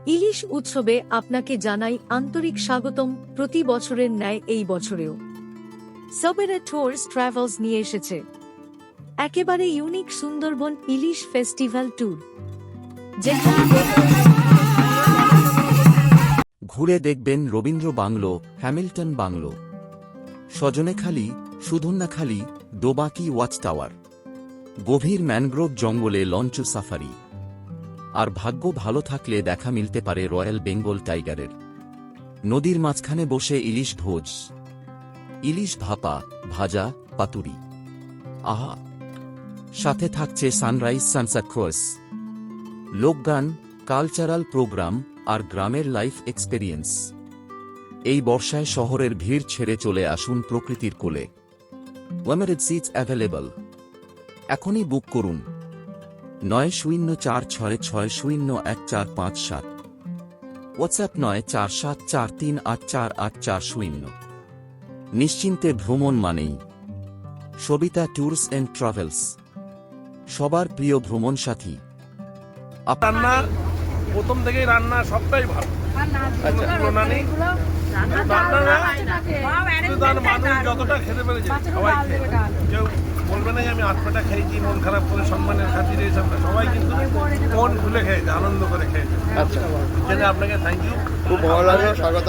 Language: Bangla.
ইলিশ উৎসবে আপনাকে জানাই আন্তরিক স্বাগতম। প্রতি বছরের ন্যায় এই বছরেও সবেরা ট্যুরস ট্রাভেলস নিয়ে এসেছে একেবারে unique Sundarban ilish festival tour, যেখানে ঘুরে দেখবেন Rabindra bungalow, Hamilton bungalow, Sajnekhali, Sudhanyakhali, Dobanki watch tower, গভীর ম্যানগ্রোভ জঙ্গলে লঞ্চ সাফারি, আর ভাগ্য ভালো থাকলে দেখা মিলতে পারে রয়্যাল বেঙ্গল টাইগারের। নদীর মাঝখানে বসে ইলিশ ভোজ, ইলিশ ভাপা, ভাজা, পাতুরি, আহা! সাথে থাকছে সানরাইজ সানসেট ক্রুজ, লোকগান, কালচারাল প্রোগ্রাম আর গ্রামের লাইফ এক্সপেরিয়েন্স। এই বর্ষায় শহরের ভিড় ছেড়ে চলে আসুন প্রকৃতির কোলে। Limited seats available. এখনই বুক করুন 9046601457, হোয়াটসঅ্যাপ 9474384840। নিশ্চিন্তে ভ্রমণ মানেই সবিতা ট্যুরস অ্যান্ড ট্রাভেলস, সবার প্রিয় ভ্রমণ সাথী। রান্না প্রথম থেকেই রান্না সবটাই ভালো, তুলনা নেই। মানুষ যতটা খেতে পেরেছে সবাই কেউ বলবে না যে আমি আটপাটা খেয়েছি মন খারাপ করে সম্মানের খাতিরে, এসব না। সবাই কিন্তু মন খুলে খেয়েছে, আনন্দ করে খেয়েছে। আচ্ছা, আপনাকে থ্যাংক ইউ, খুব ভালো লাগলো, স্বাগত।